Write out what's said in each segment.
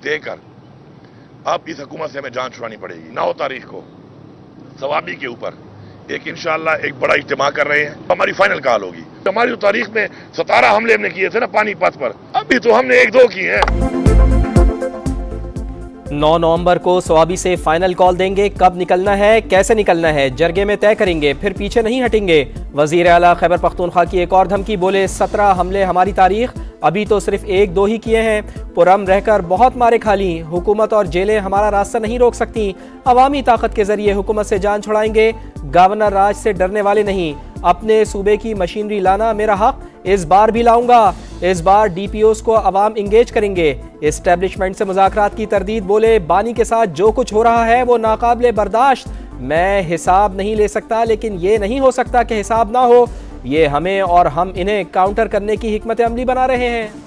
देकर अब इस हुकूमत से हमें जान छुड़ानी पड़ेगी। 9 तारीख को सवाबी के ऊपर एक इंशाअल्लाह एक बड़ा इज्तिमा कर रहे हैं, हमारी फाइनल कॉल होगी। हमारी जो तारीख में 17 हमले हमने किए थे ना पानीपत पर, अभी तो हमने 1-2 किए हैं। 9 नवंबर को सवाबी से फाइनल कॉल देंगे। कब निकलना है, कैसे निकलना है, जरगे में तय करेंगे, फिर पीछे नहीं हटेंगे। वजीर आला खैबर पख्तूनख्वा की एक और धमकी, बोले 17 हमले हमारी तारीख, अभी तो सिर्फ 1-2 ही किए हैं। पुरम रहकर बहुत मारे खाली, हुकूमत और जेलें हमारा रास्ता नहीं रोक सकती। अवामी ताकत के जरिए हुकूमत से जान छुड़ाएंगे, गवर्नर राज से डरने वाले नहीं। अपने सूबे की मशीनरी लाना मेरा हक, इस बार भी लाऊंगा। इस बार DPOs को अवाम इंगेज करेंगे। एस्टेब्लिशमेंट से मुज़ाकरात की तरदीद, बोले बानी के साथ जो कुछ हो रहा है वो नाकाबिले बर्दाश्त। मैं हिसाब नहीं ले सकता, लेकिन ये नहीं हो सकता कि हिसाब ना हो। ये हमें और हम इन्हें काउंटर करने की हिकमत अमली बना रहे हैं।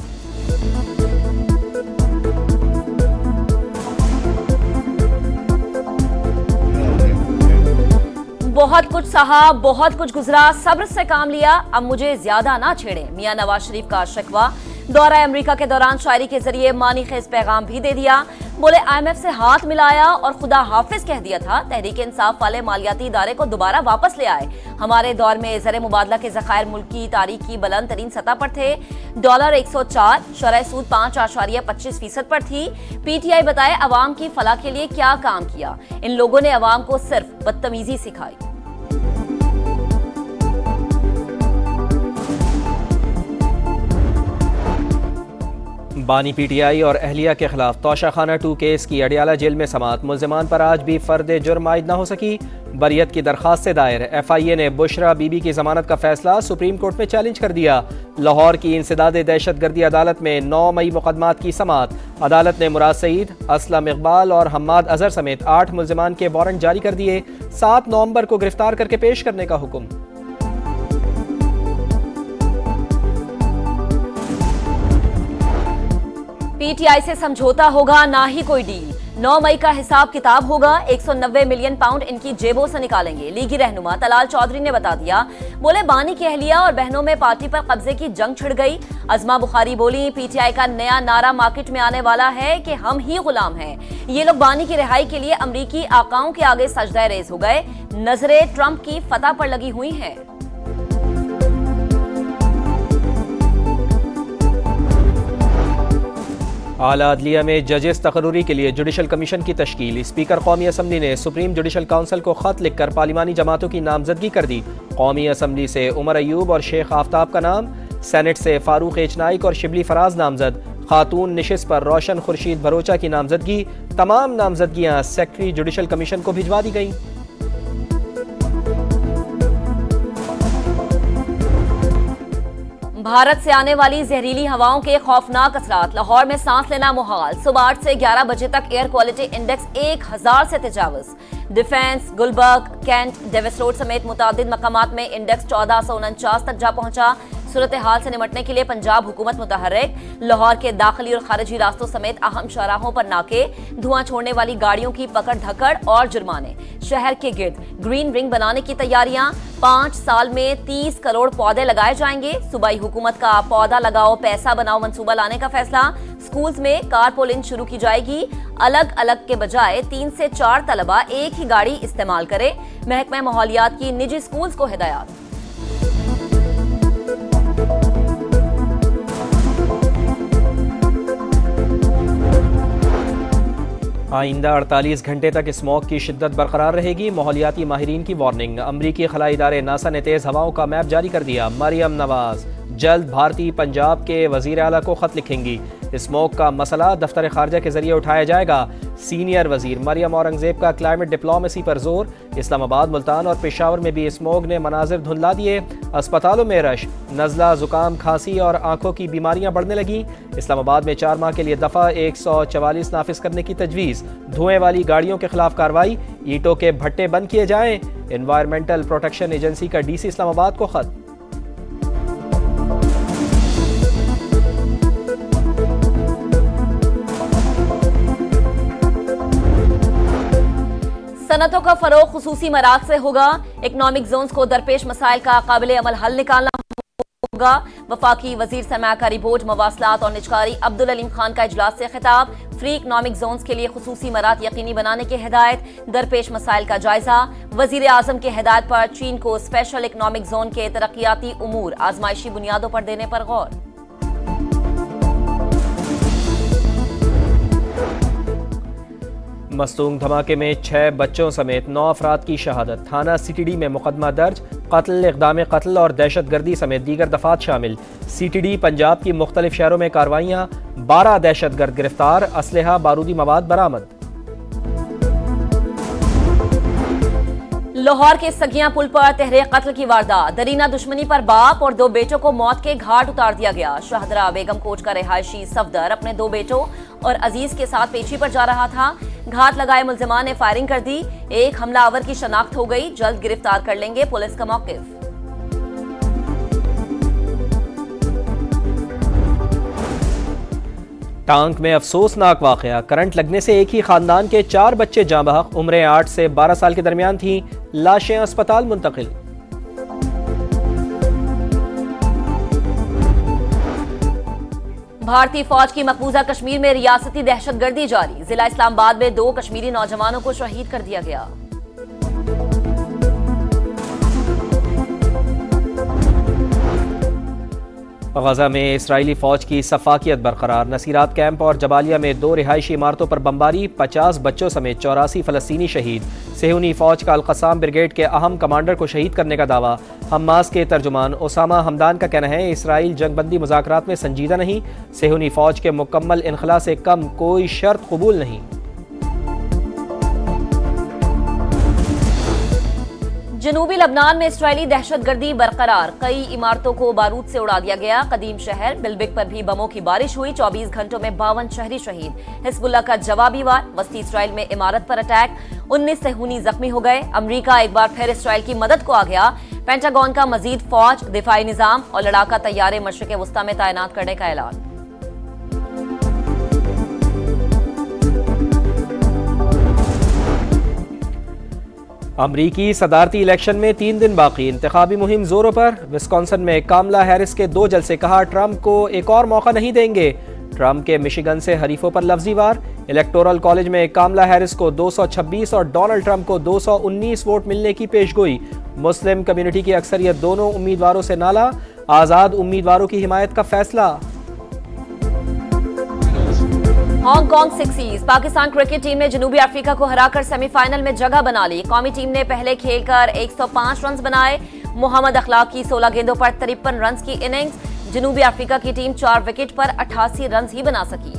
बहुत कुछ सहा, बहुत कुछ गुजरा, सब्र से काम लिया, अब मुझे ज्यादा ना छेड़े, मियां नवाज शरीफ का शिकवा। दौरा अमेरिका के दौरान शायरी के जरिए मानी खेज पैगाम भी दे दिया। बोले IMF से हाथ मिलाया और खुदा हाफिज कह दिया था। तहरीक इंसाफ वाले मालियाती इदारे को दोबारा वापस ले आए। हमारे दौर में ज़र मुबादला के ज़खायर मुल्क की तारीख की बुलंद तरीन सतह पर थे। डॉलर 104, शरह सूद 5.25% पर थी। PTI बताए अवाम की फलाह के लिए क्या काम किया। इन लोगों ने अवाम को सिर्फ बदतमीजी सिखाई। बानी PTI और अहलिया के खिलाफ तोशाखाना 2 केस की अडियाला जेल में समात। मुल्जिमान पर आज भी फर्द जुर्म आयद न हो सकी। बरियत की दरखास्त से दायर। FIA ने बुशरा बीबी की जमानत का फैसला सुप्रीम कोर्ट में चैलेंज कर दिया। लाहौर की इंसदाद दहशतगर्दी अदालत में 9 मई मुकदमात की समात। अदालत ने मुराद सईद, असलम इकबाल और हम्माद अजहर समेत 8 मुल्जिमान के वारंट जारी कर दिए। 7 नवंबर को गिरफ्तार करके पेश करने का हुक्म। PTI से समझौता होगा, ना ही कोई डील। 9 मई का हिसाब किताब होगा। 190 मिलियन पाउंड इनकी जेबों से निकालेंगे। लीगी रहनुमा तलाल चौधरी ने बता दिया। बोले बानी की अहलिया और बहनों में पार्टी पर कब्जे की जंग छिड़ गई। अजमा बुखारी बोली PTI का नया नारा मार्केट में आने वाला है कि हम ही गुलाम हैं। ये लोग बानी की रिहाई के लिए अमरीकी आकाओं के आगे सजदा रेज हो गए। नजरें ट्रंप की फतह पर लगी हुई हैं। आला अदलिया में जजेस तकर्रुरी के लिए जुडिशल कमीशन की तश्कील। स्पीकर कौमी असम्बली ने सुप्रीम जुडिशल काउंसिल को खत लिखकर पार्लिमानी जमातों की नामजदगी कर दी। कौमी असम्बली से उमर अयूब और शेख आफ्ताब का नाम, सेनेट से फारूक एच नाइक और शिबली फराज नामजद। खातून निशिस्त पर रोशन खुर्शीद भरोचा की नामजदगी। तमाम नामजदगियां सेक्रेटरी जुडिशल कमीशन को भिजवा दी गई। भारत से आने वाली जहरीली हवाओं के खौफनाक असरात। लाहौर में सांस लेना मुहाल। सुबह 8 से 11 बजे तक एयर क्वालिटी इंडेक्स 1000 से तजावुज। Defence, Gulberg, Cantt, Davis Road समेत मुतादिद मकामात में इंडेक्स 1449 तक जा पहुंचा। सूरत हाल से निमटने के लिए पंजाब हुकूमत मुतहर्रिक। लाहौर के दाखिली और खारिजी रास्तों समेत अहम शाहराहों पर नाके, धुआं छोड़ने वाली गाड़ियों की पकड़ धकड़ और जुर्माने। शहर के गिर्द ग्रीन रिंग बनाने की तैयारियां। 5 साल में 30 करोड़ पौधे लगाए जाएंगे। सूबाई हुकूमत का पौधा लगाओ पैसा बनाओ मंसूबा लाने का फैसला। स्कूल्स में कारपूलिंग शुरू की जाएगी। अलग अलग के बजाय 3 से 4 तलबा एक ही गाड़ी इस्तेमाल करें। महकमा माहौलियात की निजी स्कूल्स को हिदायत। आइंदा 48 घंटे तक स्मॉग की शिद्दत बरकरार रहेगी। माहौलियाती माहिरीन की वार्निंग। अमरीकी खलाई इदारे नासा ने तेज हवाओं का मैप जारी कर दिया। मरियम नवाज जल्द भारतीय पंजाब के वजीर आला को खत लिखेंगी। स्मोक का मसला दफ्तर खारजा के जरिए उठाया जाएगा। सीनियर वजीर मरियम औरंगजेब का क्लाइमेट डिप्लोमेसी पर जोर। इस्लामाबाद, मुल्तान और पेशावर में भी स्मोक ने मनाजिर धुंधला दिए। अस्पतालों में रश। नज़ला, जुकाम, खांसी और आंखों की बीमारियां बढ़ने लगी। इस्लामाबाद में 4 माह के लिए दफ़ा 144 नाफिज करने की तजवीज़। धुएं वाली गाड़ियों के खिलाफ कार्रवाई। ईंटों के भट्टे बंद किए जाएं। एनवायरमेंटल प्रोटेक्शन एजेंसी का DC इस्लामाबाद को खत। सनतों का फरोग खुसूसी मराज से होगा। इकोनॉमिक जोन्स को दरपेश मसाइल का काबिल अमल हल निकालना होगा। वफाकी वजीर सरमाकारी बोर्ड मवासलात और निजकारी अब्दुल अलीम खान का इजलास से खिताब। फ्री इकनॉमिक जोन्स के लिए खुसूसी मरात यकीनी बनाने की हिदायत। दरपेश मसाइल का जायजा। वजीर आजम की हिदायत पर चीन को स्पेशल इकनॉमिक जोन के तरक्याती उमूर आजमाइशी बुनियादों पर देने पर गौर। मस्तूंग धमाके में 6 बच्चों समेत 9 अफराद की शहादत। थाना सीटीडी में मुकदमा दर्ज। कत्ल, इक़दाम कत्ल और दहशतगर्दी समेत दीगर दफात शामिल। सीटीडी पंजाब की मुख्तलिफ शहरों में कार्रवाइयाँ। 12 दहशतगर्द गिरफ्तार। असलहा बारूदी मवाद बरामद। लाहौर के सगियां पुल पर तहरीक कत्ल की वारदात। दरीना दुश्मनी पर बाप और 2 बेटों को मौत के घाट उतार दिया गया। शाहदरा बेगम कोट का रिहायशी सफदर अपने 2 बेटों और अजीज के साथ पेशी पर जा रहा था। घात लगाए मुल्जिमान ने फायरिंग कर दी। एक हमलावर की शनाख्त हो गई। जल्द गिरफ्तार कर लेंगे पुलिस का मौकिफ। टांक में अफसोसनाक वाकया। करंट लगने से एक ही खानदान के 4 बच्चे जाँ बहक। उम्रें 8 से 12 साल के दरमियान थीं। लाशें अस्पताल मुंतकिल। भारतीय फौज की मकबूजा कश्मीर में रियासती दहशतगर्दी जारी। जिला इस्लामाबाद में 2 कश्मीरी नौजवानों को शहीद कर दिया गया। गजा में इसराइली फौज की सफाकियत बरकरार। नसीरात कैंप और जबालिया में 2 रिहायशी इमारतों पर बमबारी। 50 बच्चों समेत 84 फलस्तीनी शहीद। सेहूनी फौज का अल-क़स्साम ब्रिगेड के अहम कमांडर को शहीद करने का दावा। हमास के तर्जुमान ओसामा हमदान का कहना है इसराइल जंगबंदी मुज़ाकरात में संजीदा नहीं। सेहूनी फौज के मुकम्मल इनखला से कम कोई शर्त कबूल नहीं। जनूबी लबनान में इसराइली दहशतगर्दी बरकरार। कई इमारतों को बारूद से उड़ा दिया गया। कदीम शहर बिलबिक पर भी बमों की बारिश हुई। 24 घंटों में 52 शहरी शहीद। हिजबुल्लाह का जवाबी वार। वस्ती इसराइल में इमारत पर अटैक। 19 सेहूनी जख्मी हो गए। अमरीका एक बार फिर इसराइल की मदद को आ गया। पेंटागन का मजीद फौज, दिफाई निजाम और लड़ाका तैयारे मशरिक वस्ता में तैनात करने का ऐलान। अमरीकी सदारती इलेक्शन में 3 दिन बाकी। इंतखाबी मुहिम जोरों पर। विस्कॉन्सन में कामला हैरिस के 2 जलसे। कहा ट्रंप को एक और मौका नहीं देंगे। ट्रंप के मिशिगन से हरीफों पर लफ्जी वार। इलेक्टोरल कॉलेज में कामला हैरिस को 226 और डोनाल्ड ट्रंप को 219 वोट मिलने की पेशगोई। मुस्लिम कम्युनिटी की अक्सरियत दोनों उम्मीदवारों से नाला। आजाद उम्मीदवारों की हिमायत का फैसला। हांगकांग सिक्सीज। पाकिस्तान क्रिकेट टीम ने जनूबी अफ्रीका को हराकर सेमीफाइनल में जगह बना ली। कौमी टीम ने पहले खेलकर 105 रन बनाए। मोहम्मद अखलाक की 16 गेंदों पर 53 रन की इनिंग्स। जनूबी अफ्रीका की टीम 4 विकेट पर 88 रन ही बना सकी।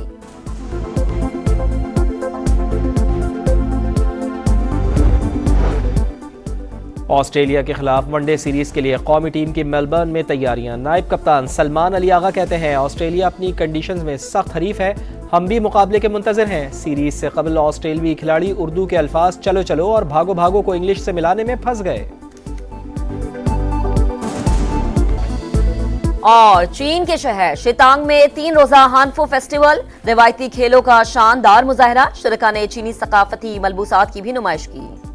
ऑस्ट्रेलिया के खिलाफ वनडे सीरीज के लिए कौमी टीम की मेलबर्न में तैयारियां। नायब कप्तान सलमान अली आगा कहते हैं ऑस्ट्रेलिया अपनी कंडीशंस में सख्त हरीफ है। हम भी मुकाबले के मुंतजर हैं। सीरीज से कबल ऑस्ट्रेलियाई खिलाड़ी उर्दू के अल्फाज चलो चलो और भागो भागो को इंग्लिश से मिलाने में फंस गए। और चीन के शहर शितांग में 3 रोजा हानफू फेस्टिवल। रिवायती खेलों का शानदार मुजाहरा। शुरका ने चीनी सकाफती मलबूसात की भी नुमाइश की।